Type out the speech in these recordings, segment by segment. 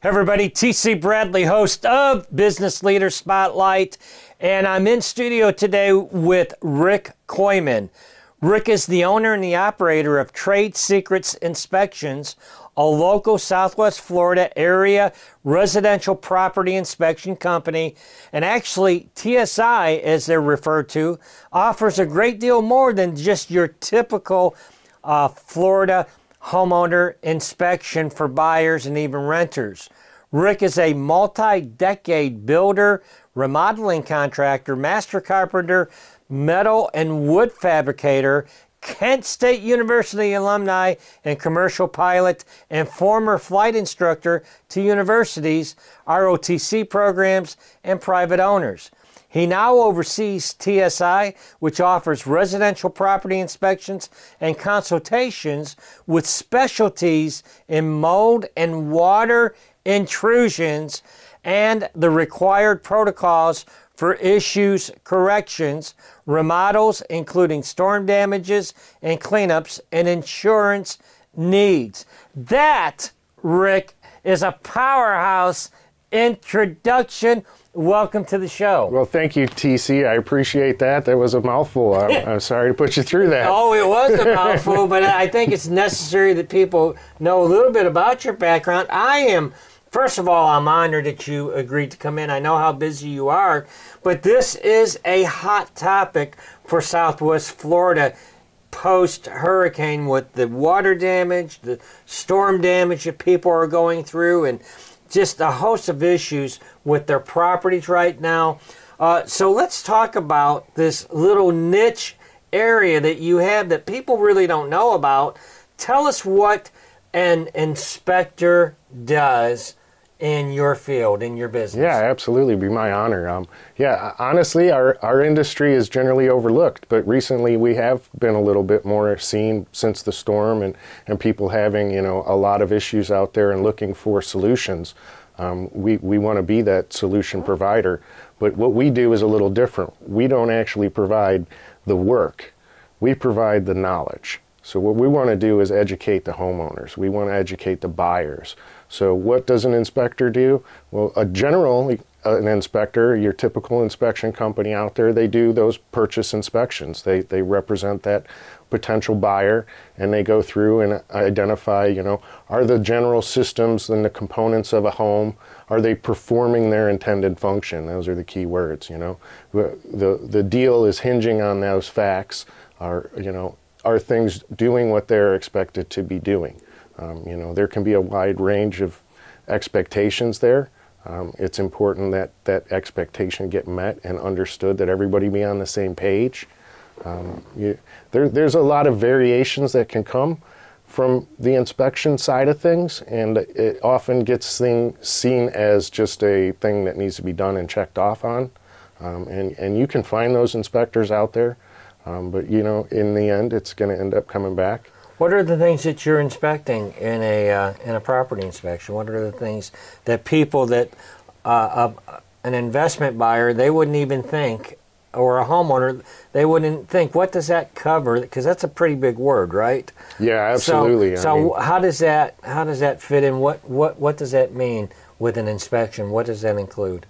Hey everybody, TC Bradley, host of Business Leader Spotlight, and I'm in studio today with Rick Kooyman. Rick is the owner and the operator of Trade Secrets Inspections, a local Southwest Florida area residential property inspection company. And actually, TSI, as they're referred to, offers a great deal more than just your typical Florida homeowner inspection for buyers and even renters. Rick is a multi-decade builder, remodeling contractor, master carpenter, metal and wood fabricator, Kent State University alumni and commercial pilot, and former flight instructor to universities, ROTC programs, and private owners. He now oversees TSI, which offers residential property inspections and consultations with specialties in mold and water intrusions and the required protocols for issues, corrections, remodels, including storm damages and cleanups, and insurance needs. That, Rick, is a powerhouse introduction. Welcome to the show. Well, thank you, TC. I appreciate that. That was a mouthful. I'm sorry to put you through that. Oh, it was a mouthful, but I think it's necessary that people know a little bit about your background. First of all, I'm honored that you agreed to come in. I know how busy you are, but this is a hot topic for Southwest Florida post-hurricane with the water damage, the storm damage that people are going through, and just a host of issues with their properties right now. So let's talk about this little niche area that you have that people really don't know about. Tell us what an inspector does in your field, in your business. Yeah, absolutely. It'd be my honor. Yeah, honestly, our industry is generally overlooked, but recently we have been a little bit more seen since the storm and people having, a lot of issues out there and looking for solutions. We want to be that solution provider, but what we do is a little different. We don't actually provide the work. We provide the knowledge. So what we want to do is educate the homeowners. We want to educate the buyers. So what does an inspector do? Well, an inspector, your typical inspection company out there, they do those purchase inspections. They represent that potential buyer, and they go through and identify, are the general systems and the components of a home, are they performing their intended function? Those are the key words, The deal is hinging on those facts. Are things doing what they're expected to be doing? There can be a wide range of expectations there. It's important that that expectation get met and understood, that everybody be on the same page. There's a lot of variations that can come from the inspection side of things, and it often gets seen as just a thing that needs to be done and checked off on. And you can find those inspectors out there, but in the end, it's going to end up coming back. What are the things that you're inspecting in a property inspection? What are the things that people that an investment buyer, they wouldn't even think, or a homeowner, they wouldn't think, what does that cover? Because that's a pretty big word, right? Yeah, absolutely. So how does that fit in? What does that mean with an inspection? What does that include?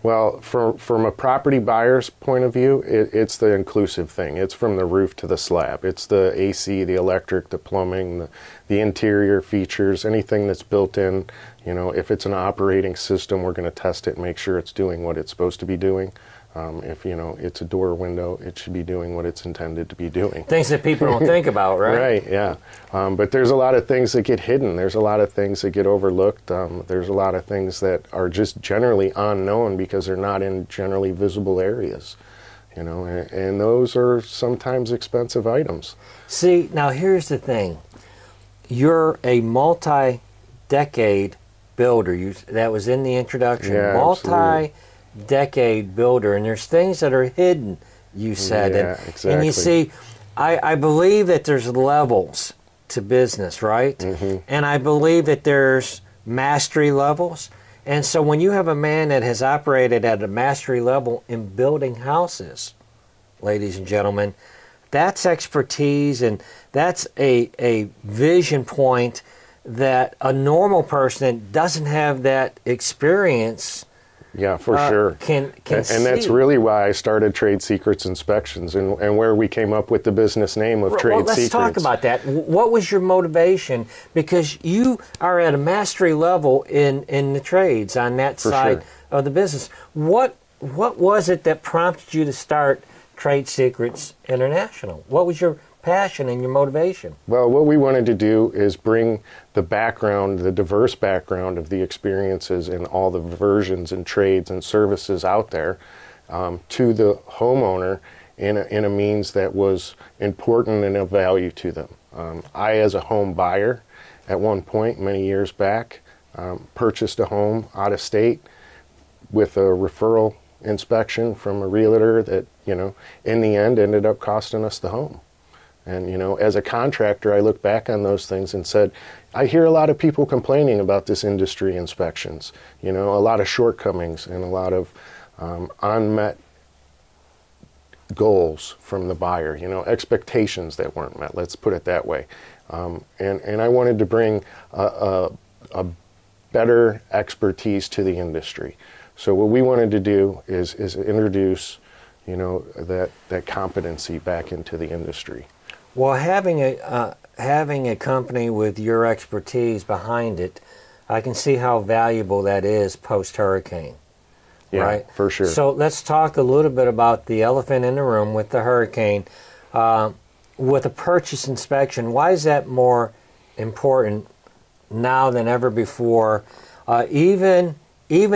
Well, from a property buyer's point of view, it's the inclusive thing. It's from the roof to the slab. It's the AC, the electric, the plumbing, the interior features, anything that's built in. If it's an operating system, we're going to test it and make sure it's doing what it's supposed to be doing. If it's a door or window, it should be doing what it's intended to be doing. Things that people don't think about, right? Right, yeah. But there's a lot of things that get hidden. There's a lot of things that get overlooked. There's a lot of things that are just generally unknown because they're not in generally visible areas. And those are sometimes expensive items. See, now here's the thing. You're a multi-decade builder. That was in the introduction. Yeah, Multi-decade builder, and there's things that are hidden, you said. Yeah, exactly. And you see, I believe that there's levels to business, right? Mm-hmm. And I believe that there's mastery levels. And so when you have a man that has operated at a mastery level in building houses, ladies and gentlemen, that's expertise, and that's a vision point that a normal person that doesn't have that experience Yeah, for sure. Can and see. that's really why I started Trade Secrets Inspections, and where we came up with the business name of Trade let's Secrets. talk about that. What was your motivation? Because you are at a mastery level in the trades on that side of the business. What was it that prompted you to start Trade Secrets International? What was your passion and your motivation? Well, what we wanted to do is bring the background, the diverse background of the experiences and all the versions and trades and services out there to the homeowner in a means that was important and of value to them. I, as a home buyer, at one point many years back, purchased a home out of state with a referral inspection from a realtor that, in the end ended up costing us the home. And, as a contractor, I look back on those things and said, I hear a lot of people complaining about this industry inspections, a lot of shortcomings and a lot of unmet goals from the buyer, expectations that weren't met, let's put it that way. And I wanted to bring a better expertise to the industry. So what we wanted to do is introduce, that competency back into the industry. Well, having a company with your expertise behind it, I can see how valuable that is post-hurricane. Yeah, right? For sure. So let's talk a little bit about the elephant in the room with the hurricane. With a purchase inspection, why is that more important now than ever before? Even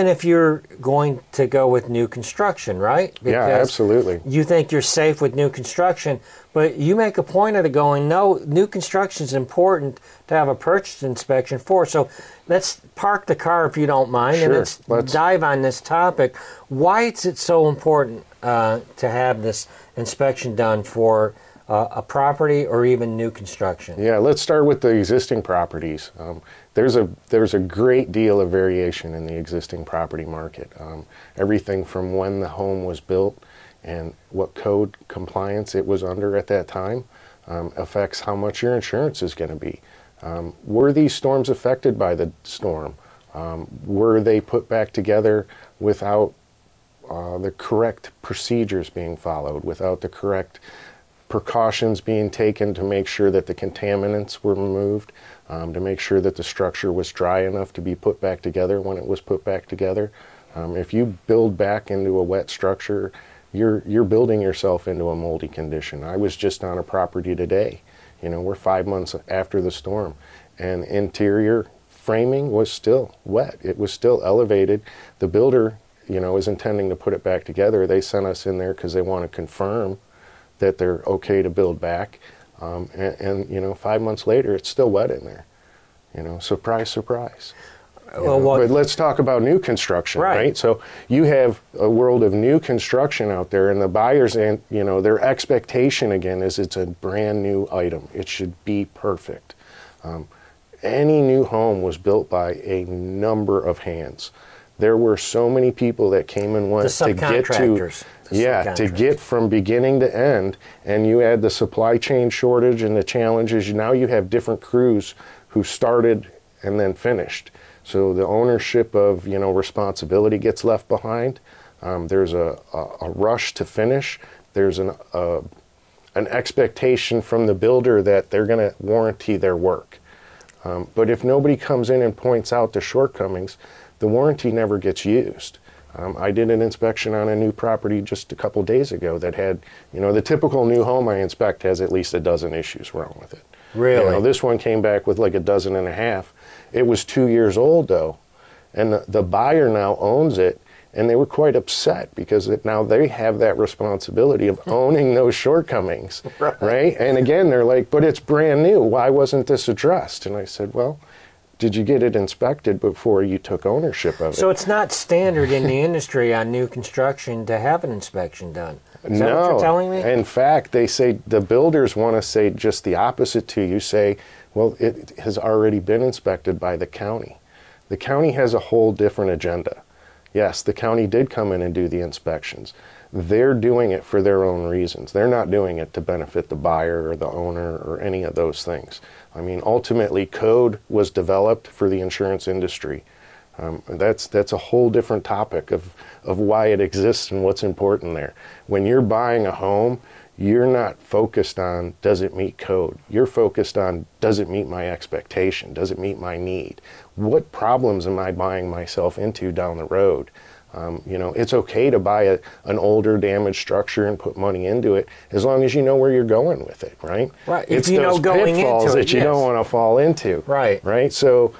if you're going to go with new construction, right? Because yeah, absolutely. You think you're safe with new construction, but you make a point of it going, no, new construction is important to have a purchase inspection for. So let's park the car if you don't mind, sure. and let's dive on this topic. Why is it so important to have this inspection done for a property or even new construction? Yeah, let's start with the existing properties. There's a great deal of variation in the existing property market. Everything from when the home was built and what code compliance it was under at that time affects how much your insurance is going to be. Were these storms affected by the storm? Were they put back together without the correct procedures being followed, without the correct precautions being taken to make sure that the contaminants were removed, to make sure that the structure was dry enough to be put back together when it was put back together? If you build back into a wet structure, you're building yourself into a moldy condition. I was just on a property today. We're 5 months after the storm, and interior framing was still wet. It was still elevated. The builder, is intending to put it back together. They sent us in there because they want to confirm that they're okay to build back, and 5 months later it's still wet in there. Surprise, surprise. But let's talk about new construction, right? So you have a world of new construction out there, and the buyers, and their expectation again is it's a brand new item. It should be perfect. Any new home was built by a number of hands. There were so many people that came and went to get from beginning to end, and you add the supply chain shortage and the challenges. Now you have different crews who started and then finished. So the ownership of responsibility gets left behind. There's a rush to finish. There's an expectation from the builder that they're going to warranty their work. But if nobody comes in and points out the shortcomings, the warranty never gets used. I did an inspection on a new property just a couple days ago that had, the typical new home I inspect has at least a dozen issues wrong with it. Really? This one came back with like a dozen and a half. It was 2 years old though, and the buyer now owns it, and they were quite upset because now they have that responsibility of owning those shortcomings, right? And again, they're like, but it's brand new. Why wasn't this addressed? And I said, well, did you get it inspected before you took ownership of it? So it's not standard in the industry on new construction to have an inspection done. Is that what you're telling me? In fact, they say the builders want to say just the opposite to you. Say, well, it has already been inspected by the county. The county has a whole different agenda. Yes, the county did come in and do the inspections. they're doing it for their own reasons. They're not doing it to benefit the buyer or the owner or any of those things. I mean, ultimately, code was developed for the insurance industry. That's a whole different topic of why it exists and what's important there. When you're buying a home, you're not focused on, does it meet code? You're focused on, does it meet my expectation? Does it meet my need? What problems am I buying myself into down the road? You know, it's okay to buy an older, damaged structure and put money into it, as long as you know where you're going with it, right? Right. It's if you those know going pitfalls into it, that you don't want to fall into. Right. Right. So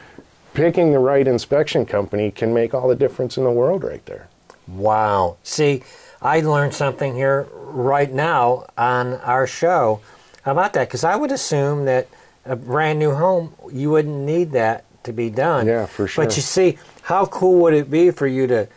picking the right inspection company can make all the difference in the world right there. Wow. See, I learned something here right now on our show about that, because I would assume that a brand new home, you wouldn't need that to be done. Yeah, for sure. But you see, how cool would it be for you to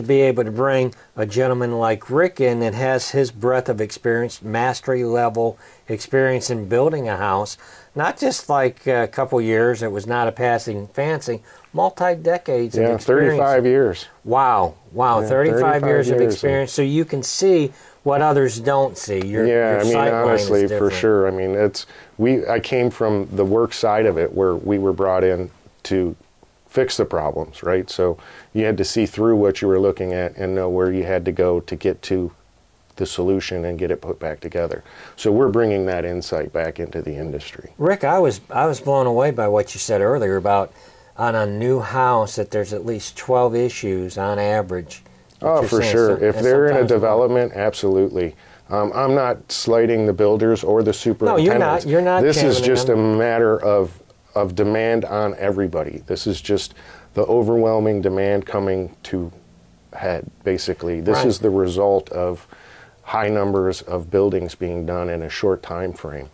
be able to bring a gentleman like Rick in that has his breadth of experience, mastery level experience in building a house, not just like a couple years, it was not a passing fancy, multi-decades of experience. 35 years. Wow, Yeah, 35 years of experience, so you can see what others don't see. Your I mean, sight line honestly, is for different. sure. I mean, I came from the work side of it, where we were brought in to fix the problems, right? So you had to see through what you were looking at and know where you had to go to get to the solution and get it put back together. So we're bringing that insight back into the industry. Rick, I was blown away by what you said earlier about on a new house that there's at least 12 issues on average. Oh, for sure. If they're in a development, absolutely. I'm not slighting the builders or the superintendents. No, you're not. This is just a them. matter of demand on everybody. This is just the overwhelming demand coming to head, basically. This is the result of high numbers of buildings being done in a short time frame.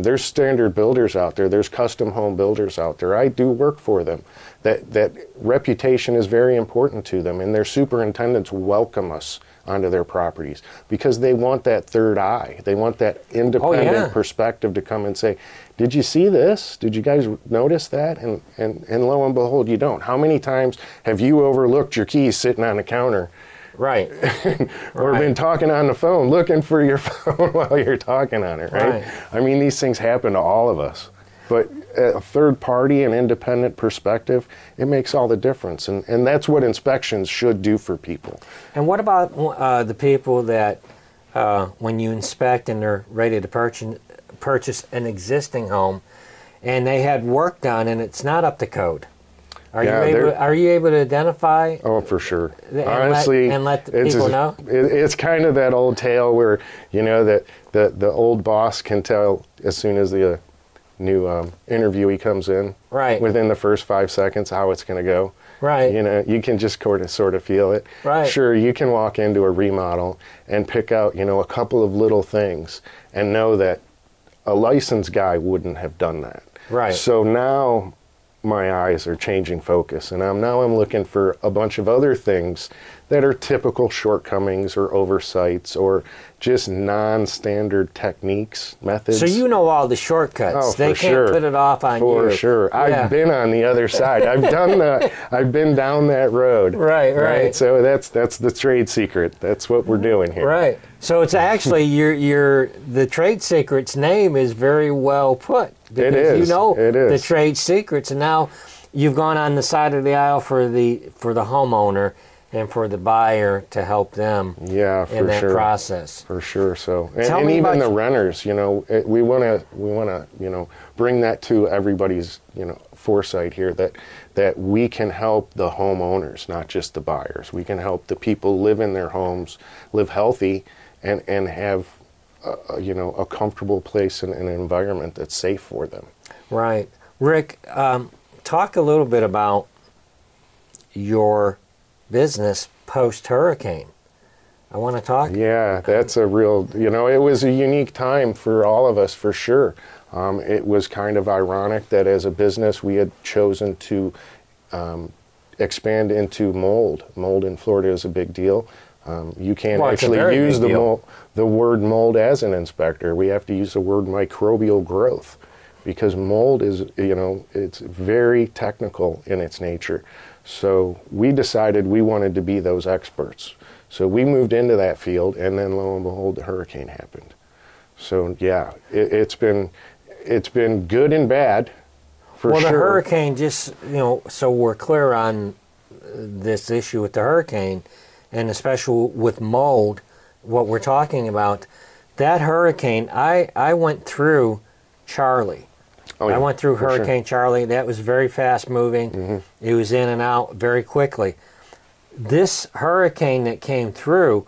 There's standard builders out there. There's custom home builders out there. I do work for them. That reputation is very important to them, and their superintendents welcome us onto their properties because they want that third eye. They want that independent perspective to come and say, did you see this? Did you guys notice that? And lo and behold, you don't. How many times have you overlooked your keys sitting on the counter? Right. Or been talking on the phone, looking for your phone while you're talking on it, right? I mean, these things happen to all of us. But a third party and independent perspective, it makes all the difference. And that's what inspections should do for people. And what about the people that when you inspect and they're ready to purchase an existing home and they had work done and it's not up to code? Are you able to identify? Oh, for sure. Honestly, let the people know? It's kind of that old tale where, you know, that the old boss can tell as soon as the new interviewee comes in, within the first 5 seconds, how it's going to go. Right. You know, you can just sort of feel it. Right. Sure, you can walk into a remodel and pick out, you know, a couple of little things and know that a licensed guy wouldn't have done that. Right. So now my eyes are changing focus, and I'm looking for a bunch of other things that are typical shortcomings or oversights or just non-standard techniques, methods. So you know all the shortcuts. Oh, they can't put it off on you. For sure. I've been on the other side. I've done that. I've been down that road. Right. So that's the trade secret. That's what we're doing here. Right. So it's actually the trade secret's name is very well put. It is. You know it is. the trade secrets, and now you've gone on the side of the aisle for the homeowner and for the buyer to help them in that process. For sure. So and even the renters, you know, we want to you know, bring that to everybody's, you know, foresight here that we can help the homeowners, not just the buyers. We can help the people live in their homes, live healthy, and have you know, a comfortable place and an environment that's safe for them. Right. Rick, talk a little bit about your business post-hurricane. I want to talk. Yeah, that's a real, you know, it was a unique time for all of us, for sure. It was kind of ironic that as a business we had chosen to expand into mold. Mold in Florida is a big deal. You can't actually use the word mold as an inspector. We have to use the word microbial growth, because mold is, you know, it's very technical in its nature. So we decided we wanted to be those experts. So we moved into that field, and then lo and behold, the hurricane happened. So yeah, it's been good and bad, for sure. Well, the hurricane, just, so we're clear on this issue with the hurricane, and especially with mold, what we're talking about, that hurricane, I went through Charlie. Oh, yeah, I went through Hurricane sure. Charlie. That was very fast moving. Mm-hmm. It was in and out very quickly. This hurricane that came through,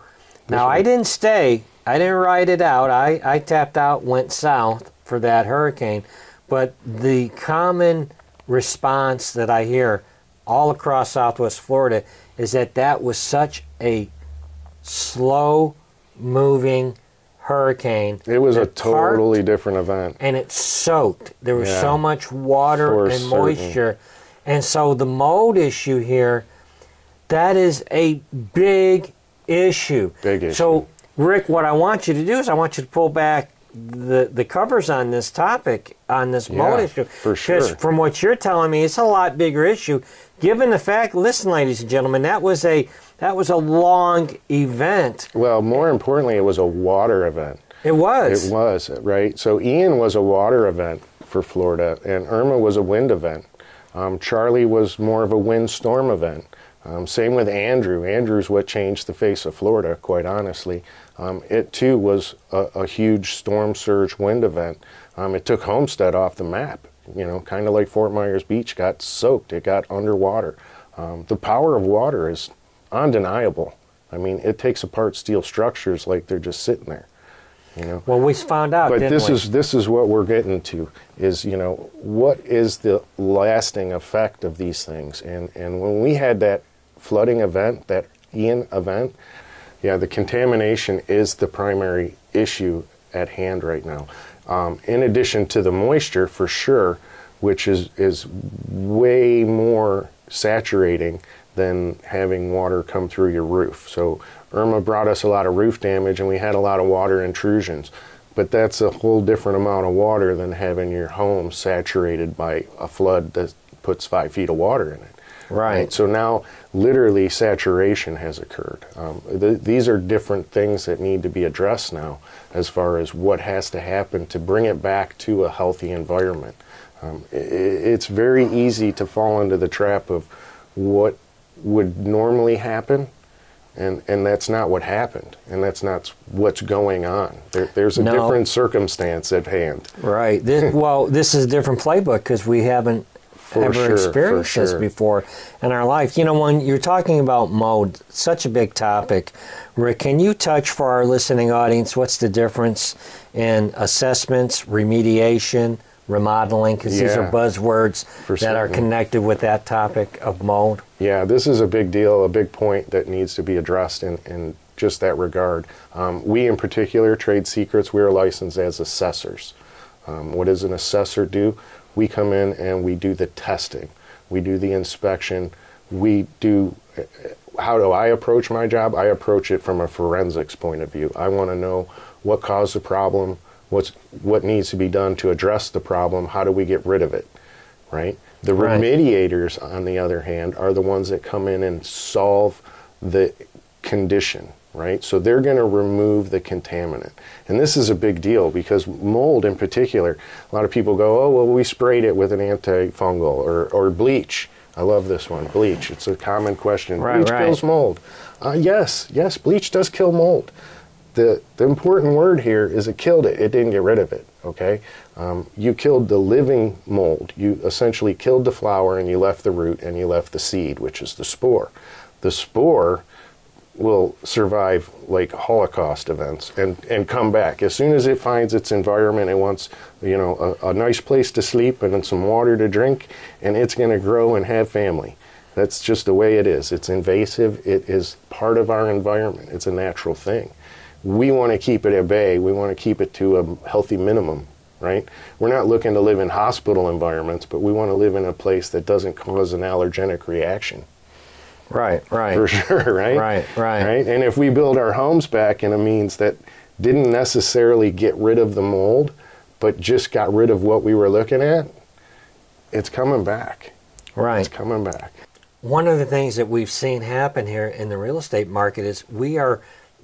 now I didn't stay. I didn't ride it out. I tapped out, went south for that hurricane. But the common response that I hear all across Southwest Florida is that was such a slow-moving hurricane. It was a totally different event. And it soaked. There was so much water and moisture. And so the mold issue here, that is a big issue. Big issue. So, Rick, what I want you to do is I want you to pull back the covers on this topic, on this mold issue. For sure. Because from what you're telling me, it's a lot bigger issue. Given the fact, listen, ladies and gentlemen, that was a long event. Well, more importantly, it was a water event. It was. It was, right? So Ian was a water event for Florida, and Irma was a wind event. Charlie was more of a windstorm event. Same with Andrew. Andrew's what changed the face of Florida, quite honestly. It, too, was a huge storm surge wind event. It took Homestead off the map. Kind of like Fort Myers Beach got soaked. It got underwater. The power of water is undeniable. I mean, it takes apart steel structures like they're just sitting there. Well, we found out, but didn't we? this is what we're getting to, is what is the lasting effect of these things? And when we had that flooding event, that Ian event, the contamination is the primary issue at hand right now. In addition to the moisture, for sure, which is way more saturating than having water come through your roof. So Irma brought us a lot of roof damage, and we had a lot of water intrusions. But that's a whole different amount of water than having your home saturated by a flood that puts 5 feet of water in it. Right. So now, literally, saturation has occurred. These are different things that need to be addressed now, as far as what has to happen to bring it back to a healthy environment. It's very easy to fall into the trap of what would normally happen, and that's not what happened, and that's not what's going on. There's a different circumstance at hand. Right. This is a different playbook because we haven't ever experienced this before in our life. When you're talking about mold, such a big topic, Rick, can you touch for our listening audience what's the difference in assessments, remediation, remodeling, because these are buzzwords that are connected with that topic of mold? Yeah, this is a big deal, a big point that needs to be addressed in just that regard. We in particular, Trade Secrets, we are licensed as assessors. What does an assessor do? We come in and we do the testing. We do the inspection. How do I approach my job? I approach it from a forensics point of view. I want to know what caused the problem, what needs to be done to address the problem, how do we get rid of it, right? The remediators, on the other hand, are the ones that come in and solve the condition, right? So they're going to remove the contaminant. And this is a big deal because mold in particular, a lot of people go, oh, well, we sprayed it with an antifungal or bleach. I love this one, bleach. It's a common question. Bleach kills mold. Yes, bleach does kill mold. The important word here is it killed it. It didn't get rid of it, okay? You killed the living mold. You essentially killed the flower and you left the root and you left the seed, which is the spore. The spore will survive like Holocaust events and come back. As soon as it finds its environment, it wants a nice place to sleep and then some water to drink, and it's going to grow and have family. That's just the way it is. It's invasive. It is part of our environment. It's a natural thing. We want to keep it at bay. We want to keep it to a healthy minimum, right? We're not looking to live in hospital environments, but we want to live in a place that doesn't cause an allergenic reaction. Right. For sure, right? Right. And if we build our homes back in a means that didn't necessarily get rid of the mold, but just got rid of what we were looking at, it's coming back. Right. It's coming back. one of the things that we've seen happen here in the real estate market is we are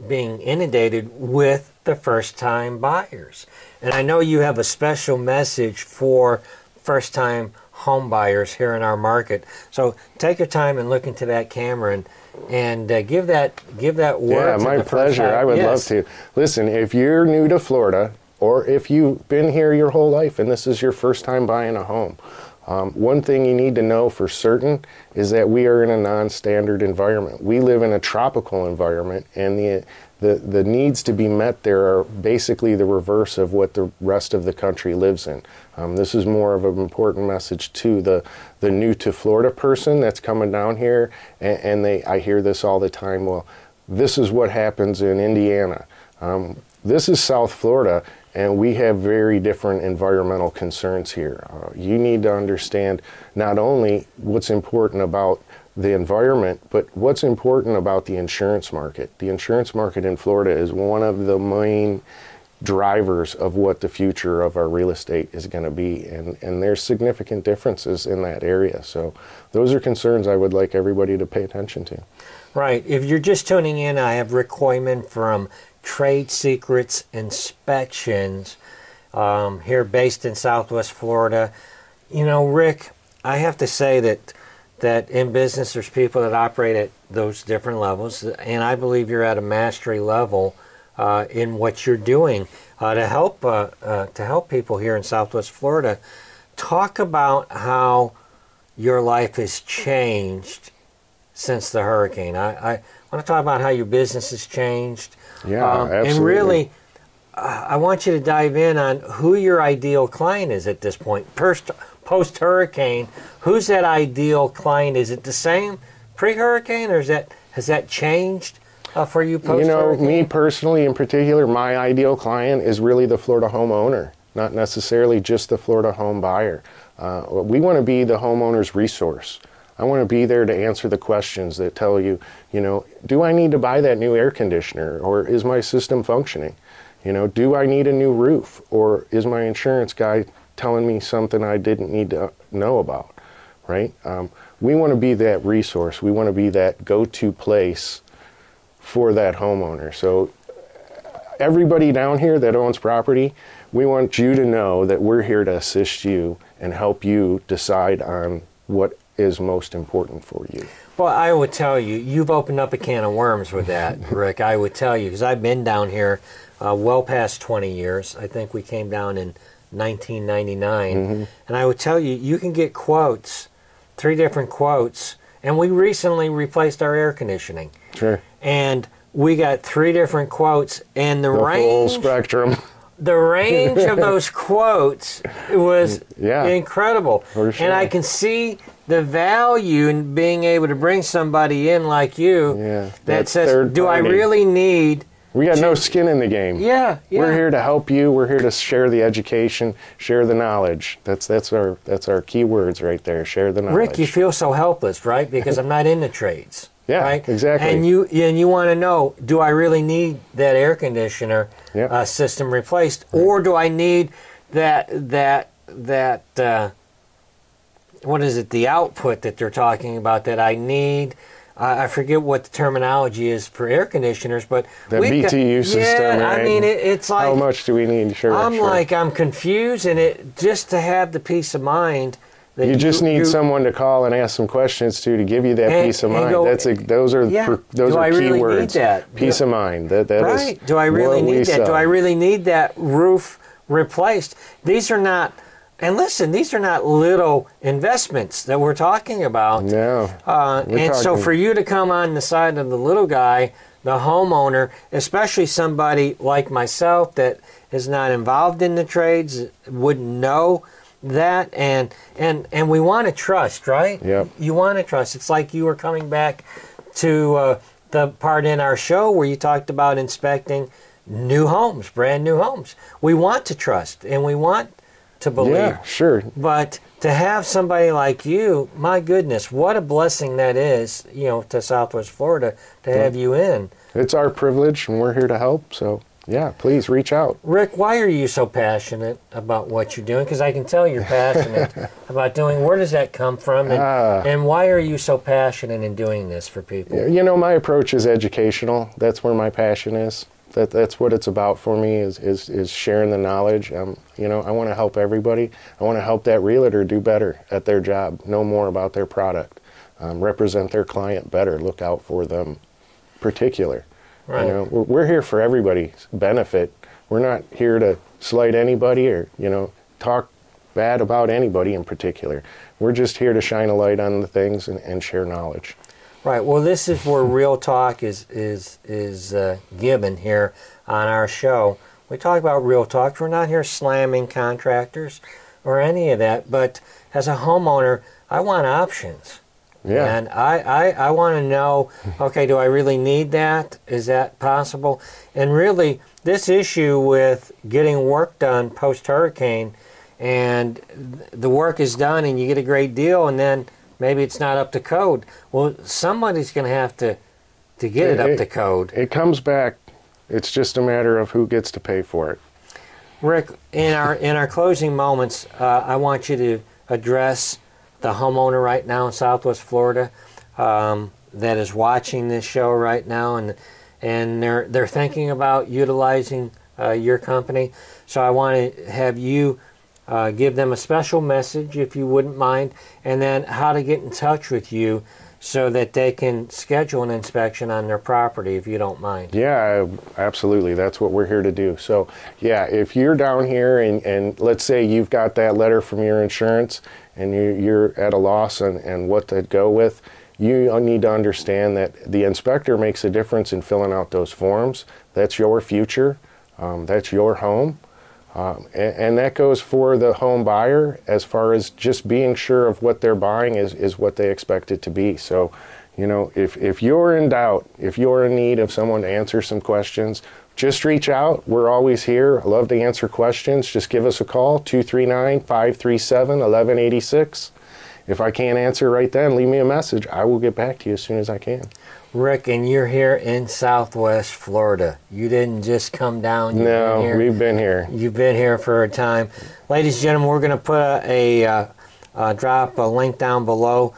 being inundated with the first-time buyers. And I know you have a special message for first-time home buyers here in our market. So take your time and look into that camera and give that word. Yeah, my pleasure. I would love to. Listen, if you're new to Florida, or if you've been here your whole life and this is your first time buying a home, one thing you need to know for certain is that we are in a non-standard environment. We live in a tropical environment, and the needs to be met there are basically the reverse of what the rest of the country lives in. This is more of an important message to the new to Florida person that's coming down here, and I hear this all the time. Well, this is what happens in Indiana. This is South Florida, and we have very different environmental concerns here. You need to understand not only what's important about the environment, but what's important about the insurance market. The insurance market in Florida is one of the main drivers of what the future of our real estate is going to be, and there's significant differences in that area. So those are concerns I would like everybody to pay attention to. Right. If you're just tuning in, I have Rick Kooyman from Trade Secrets Inspections here based in Southwest Florida. You know, Rick, I have to say that in business there's people that operate at those different levels, and I believe you're at a mastery level in what you're doing to help people here in Southwest Florida. Talk about how your life has changed since the hurricane. I want to talk about how your business has changed. Yeah, absolutely. And really, I want you to dive in on who your ideal client is at this point. Post-hurricane, who's that ideal client? Is it the same pre-hurricane, or has that changed for you post-hurricane? You know, me personally in particular, my ideal client is really the Florida homeowner, not necessarily just the Florida home buyer. We want to be the homeowner's resource. I want to be there to answer the questions that tell you, do I need to buy that new air conditioner, or is my system functioning? Do I need a new roof, or is my insurance guy telling me something I didn't need to know about, right? We want to be that resource. We want to be that go-to place for that homeowner. So everybody down here that owns property, we want you to know that we're here to assist you and help you decide on what is most important for you. Well, I would tell you, you've opened up a can of worms with that, Rick. I would tell you, because I've been down here well past 20 years. I think we came down in 1999. Mm-hmm. And I would tell you, you can get quotes, 3 different quotes, and we recently replaced our air conditioning. Sure. And we got 3 different quotes, and the range... full spectrum. The range of those quotes was incredible. For sure. And I can see the value in being able to bring somebody in like you that says, do I really need... We got no skin in the game. Yeah. We're here to help you. We're here to share the education, share the knowledge. That's our key words right there, share the knowledge. Rick, you feel so helpless, right? Because I'm not in the trades. Yeah, right? Exactly. And you want to know, do I really need that air conditioner system replaced, or do I need that what is it? The output that they're talking about that I need. I forget what the terminology is for air conditioners, but the BTU system. Yeah, right? I mean it's like, how much do we need? Sure. I'm confused, and it just to have the peace of mind. You just need someone to call and ask some questions to give you that peace of mind. Those are key words. Peace of mind. That right. is do I really need that? Sell. Do I really need that roof replaced? These are not, and listen, these are not little investments that we're talking about. No. So for you to come on the side of the little guy, the homeowner, especially somebody like myself that is not involved in the trades, wouldn't know that, and we want to trust, right? Yep. You want to trust. It's like you were coming back to the part in our show where you talked about inspecting new homes, brand new homes. We want to trust, and we want to believe. Yeah, sure. But to have somebody like you, my goodness, what a blessing that is, to Southwest Florida to have you in. It's our privilege, and we're here to help, so Yeah, please reach out. Rick, why are you so passionate about what you're doing? Because I can tell you're passionate about doing. Where does that come from? And why are you so passionate in doing this for people? You know, my approach is educational. That's where my passion is. That's what it's about for me, is sharing the knowledge. You know, I want to help everybody. I want to help that realtor do better at their job, know more about their product, represent their client better, look out for them particular. Right. You know, we're here for everybody's benefit. We're not here to slight anybody or, you know, talk bad about anybody in particular. We're just here to shine a light on the things and share knowledge. Right. Well, this is where real talk is given here on our show. We talk about real talk. We're not here slamming contractors or any of that. But as a homeowner, I want options. Yeah. And I want to know, okay, do I really need that? Is that possible? And really, this issue with getting work done post-hurricane, and the work is done and you get a great deal, and then maybe it's not up to code. Well, somebody's going to have to get it up to code. It comes back. It's just a matter of who gets to pay for it. Rick, in our closing moments, I want you to address the homeowner right now in Southwest Florida that is watching this show right now, and they're thinking about utilizing your company. So I want to have you give them a special message, if you wouldn't mind, and then how to get in touch with you so that they can schedule an inspection on their property, if you don't mind. Yeah, absolutely. That's what we're here to do. So, yeah, if you're down here and let's say you've got that letter from your insurance and you're at a loss and what to go with, you need to understand that the inspector makes a difference in filling out those forms. That's your future. That's your home. And that goes for the home buyer as far as just being sure of what they're buying is what they expect it to be. So, you know, if you're in doubt, if you're in need of someone to answer some questions, just reach out. We're always here. I love to answer questions. Just give us a call, 239-537-1186. If I can't answer right then, leave me a message. I will get back to you as soon as I can. Rick, and you're here in Southwest Florida. You didn't just come down. No, we've been here. You've been here for a time. Ladies and gentlemen, we're going to put drop a link down below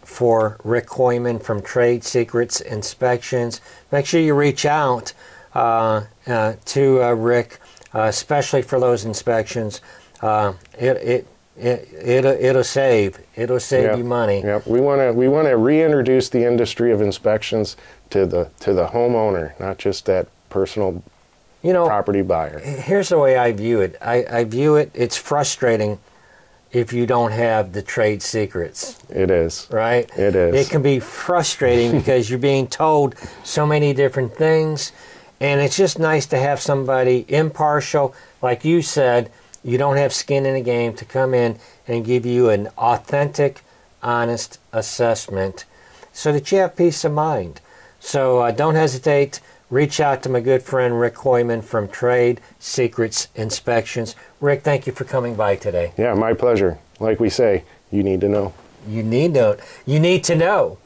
for Rick Kooyman from Trade Secrets Inspections. Make sure you reach out to Rick, especially for those inspections. It'll save you money. Yep. We want to reintroduce the industry of inspections to the homeowner, not just that personal property buyer. Here's the way I view it. I view it. It's frustrating if you don't have the trade secrets. It is. Right? It is. It can be frustrating because you're being told so many different things, and it's just nice to have somebody impartial, like you said. You don't have skin in the game, to come in and give you an authentic, honest assessment so that you have peace of mind. So don't hesitate. Reach out to my good friend Rick Kooyman from Trade Secrets Inspections. Rick, thank you for coming by today. Yeah, my pleasure. Like we say, you need to know. You need to know.